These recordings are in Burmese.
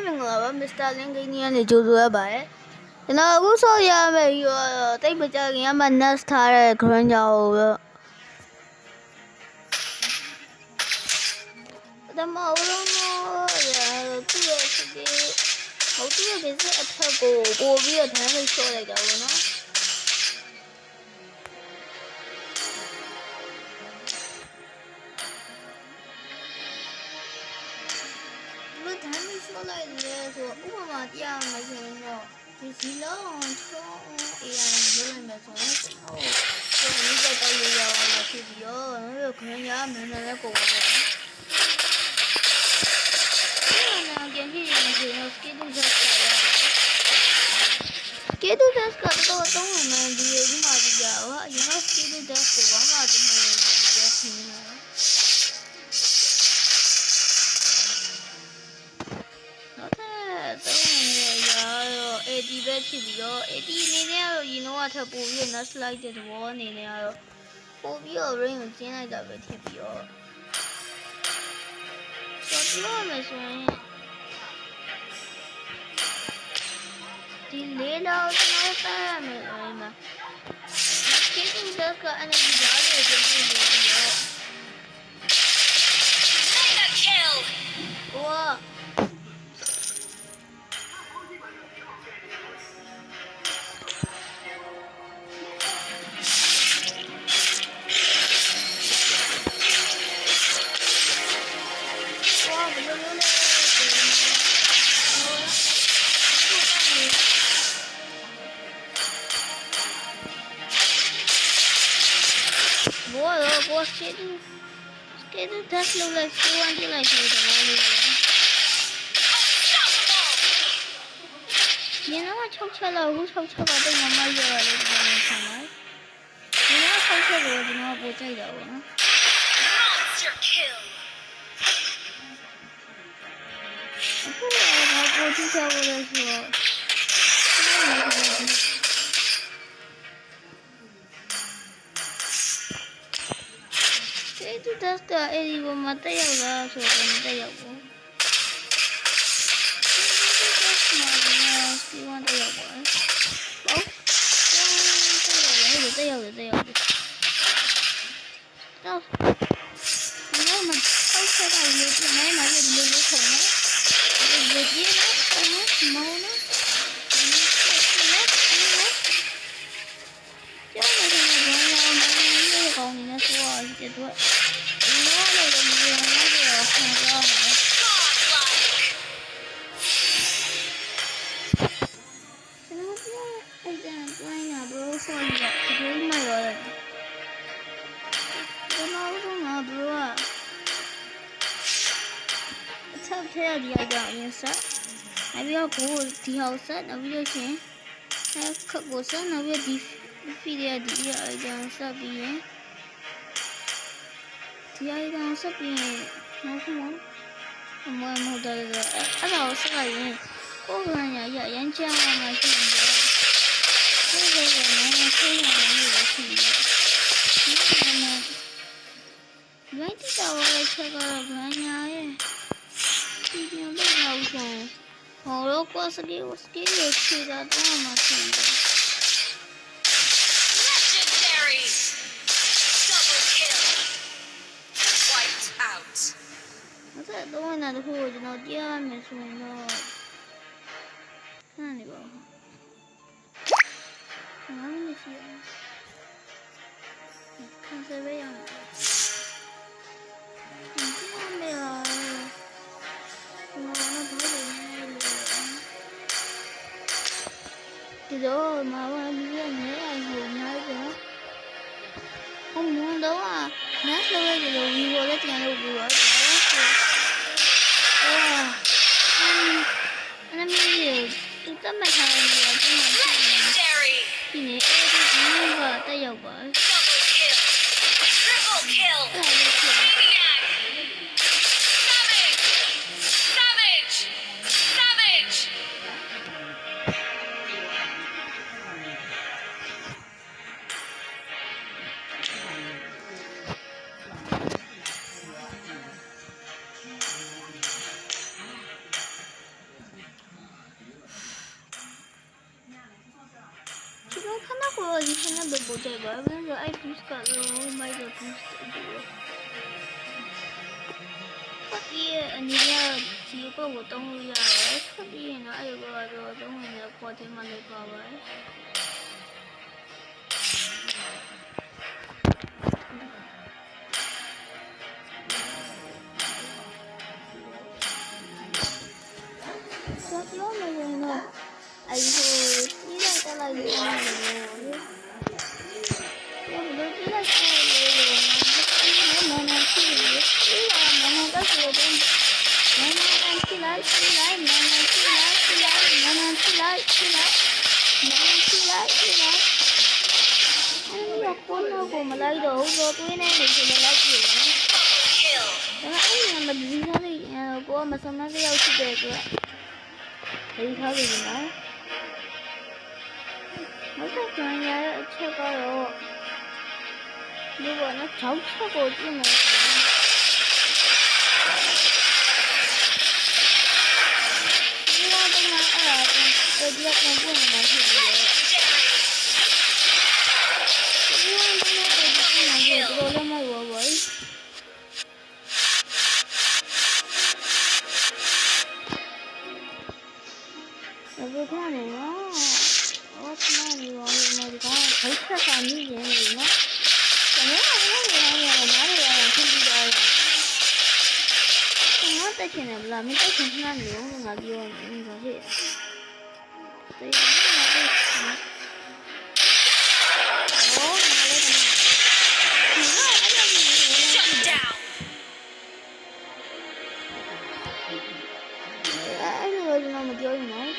မင်္ဂလာပါမစ္စတာလင်ဂိနီယာနဲ့ကြိုဆိုရပါတယ်ကျွန်တော်အခုဆော့ရမယ်ပြီးတော့တိတ်မကြခင်ကမှ NAS ထားတဲ့ grand ကြောင်ကိုပထမဆုံးသူ့ရဲ့စကေးဟုတ်သူ့ရဲ့ basic attack ကိုပို့ပြီးတော့ damage ဆော့လိုက်တာပေါ့နော်ဆိုလိုက်တယ်ဆိုဥပမာပြရမယ်ဆိုရင်တော့ဒီစီလုံးထုံး AI လုပ်လိုက်မယ်ဆိုရင်ဟုတ်ဒီနေ့တော့ရအောင်လာဖြစ်ပြီးတော့ခရမ်းရမင်းလည်းပုံရတယ်။ဒီမှာပြန်ကြည့်ရင်ဆိုရင် schedule test ရတယ်။ schedule test ကတော့တုံးဝင်မှဒီမှာကြည့်ကြတော့အရင်က schedule test ကိုဘာမှတမလို့ရရှိနေတာ။AD ပဲဖြစ်ပြီးတော့ AD အနေနဲ့ကတော့ရင်တော့ထပ်ပို့ပြီး NAS လိုက်တဲ့သဘောအနေနဲ့ကတော့ပို့ပြီးတော့ range ကိုကျင်းလိုက်တာပဲဖြစ်ပြီးတော့ပြောရမယ်ဆိုရင်ဒီလေးတော့ကျွန်တော်တားရမယ်ဆိုရင်မှာ Skipping Dust ကအနေနဲ့ကြားလို့ပြင်ပြီးတော့ဝါschedule test လုပ်လိုက်စဝမ်းပြလိုက်ဆိုတော့လေးညနေ6ချက်လောက်ဟို6ချက်ကတော့မမရရလို့ပြောနေဆမ်းလိုက်ညနေ6ချက်ကိုကျွန်တော်ပို့ကြိုက်တာပေါ့နော် Monster kill အခုတော့ပို့ကြည့်ကြလို့ဆိုတော့သူတက်တာအဲ့ဒီပေါ်မှာတက်ရောက်လာဆိုတော့မတက်ရောက်ဘူးဒီဝန်တက်ရောက်ပါဟုတ်တက်ရောက်တော့မမဆောက်ဆက်တာလို့ဒီနေ့မှလည်းဒီလိုလုပ်ခေါ်နော်ဒီလိုကြီးနော်မောင်နော်ကျောင်းမှာတော့ဘာလို့ကောင်းနေလဲဆိုတော့ဒီတော့ထည့်ရဒီအကြောင်းအရင်ဆက်နောက်ပြီးတော့ကိုဒီဟောက်ဆက်နောက်ပြီးလို့ရှိရင်ခက်ကိုဆက်နောက်ပြီးဒီဖီရဒီအကြောင်းဆက်ပြီးရင်ဒီအကြောင်းဆက်ပြီးရင်မဟုတ်တယ်အဲ့ဒါကိုဆက်လိုက်ရင်ကိုယ်ကရရန်ချမ်းမှာရှိနေတယ်ကိုယ်ကလည်းမဆုံးရဘူးလို့ရှိနေတယ်ဒီတိတော်ရဲ့ချက်ကတော့ဘာညာရဲ့ဒီလိုလုပ်ရအောင်ဆိုဟောတော့ကိုစကေးကိုခြေတာတော့မှရှိတယ် Legendary double kill wiped out အဲ့တော့နာတော့ကျွန်တော်ကြားရမယ်ဆိုရင်တော့ခဏနေပါဦးခဏနေရှိအောင်ခံစားရအောင်ဒီတော့မဝါမီးရဲ့နေအိမ်ကိုများတယ်။အမွန်တော့နတ်လိုရဲ့လိုဝီဝလည်းပြန်လုပ်ပြီးတော့။အနမီးရဲ့တူတတ်မှတ်ထားတဲ့နေရာที่มันဒီနေ့အဲဒီကတက်ရောက်ပါ Triple kill Savage ဒီ တော့ဒီခဏပဲပို့ကြပါဘယ်လိုအဲ့ push ကတော့မိုက်တော့ push တယ်ဒီအနေနဲ့ဒီကောကိုတုံးလို့ရတယ်ဆက်ပြီးရင်တော့အဲ့ကောတော့တုံးဝင်တဲ့ပေါ်ထဲမှာလိုက်ပါပါဆက်လို့မရရင်တော့အဲ့ဒီဒီလိုက်တက်လိုက်လို့ရတယ်ဘယ်လိုဒီလိုက်တက်လို့မနချီဒီမနတက်ဆိုတော့မနချီလိုက်မနချီလိုက်မနချီလိုက်အဲ့ဒီကိုတော့မလိုက်တော့ဘူးတော့တွင်းနေနေတယ်လိုက်ပြီဒါအဲ့ဒီမှာဒီစားလေးကိုမစမ်းမစရောက်ရှိတယ်ကွာဒီထားပြီနော်မဟုတ်ကံရအချက်ကတော့ဒီကနော်၆ချက်ကိုကြည့်မယ်ဒီကတော့အဲ့ဒါဒီကပြန်ပြန်မှာဖြစ်တယ်ဒီကတော့လည်းမဟုတ်ပါဘူးဘယ်ကနေနော်အော်ခဏနေရောမဒီကဘိတ်ဆက်စာမိရင်လေနော်ကျွန်တော်ကလည်းနားရအောင်ပြင်ပြီးတော့ငါတက်ချင်တယ်ဗလားမတက်ချင်ခဏနေရောငါပြောနေဆိုဖြစ်တယ်ငါလည်းမပြောရင်နော်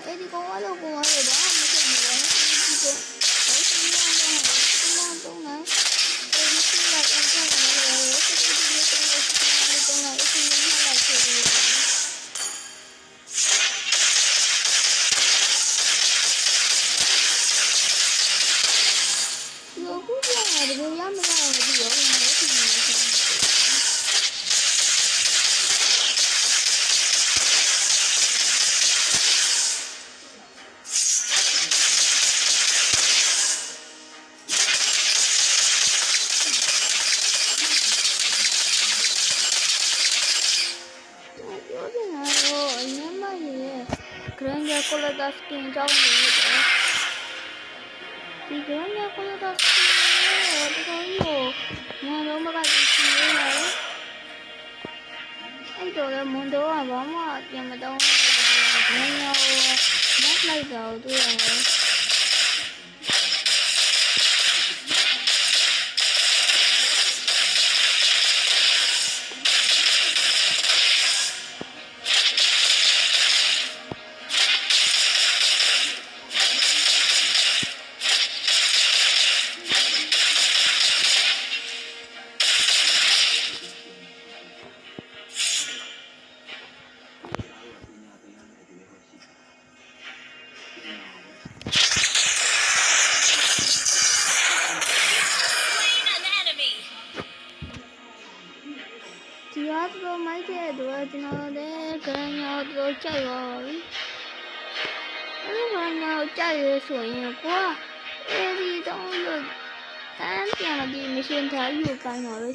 အဲ့ဒီကောင်ကတော့ဘာမှမဖြစ်ဘူးဒီကောင်ဘာလို့တုံးနေအဲ့ဒီစီလာကန်ကန်နေတယ်ဆက်ပြီးဒီကောင်ကိုတုံးလိုက်အစီအစဉ်လိုက်ခဲ့တယ်ဒီကူကလည်းဒီရမလားဒီရောနေတယ်ဒီနေ့Grande colada skin ကြောင်းနေတယ်ဒီ grande colada skin ကိုတော့ညလုံးမကကြည့်နေရတယ်အဲ့တော့လည်းမွန်တော့ဘာမှပြန်မတော့ဘူးညရောမက်လိုက်တော့တွေ့ရတယ်တော့မိုက်တဲ့တော့ကျွန်တော်လည်းကရညာတော့ကြိုက်ပါဘူးအဲ့ဒီကရညာကြိုက်ရဆိုရင်ကွာအဲ့ဒီတော့လို့တန်းပြန်ပြီးမရှင်ထားယူကိုင်းပါပဲ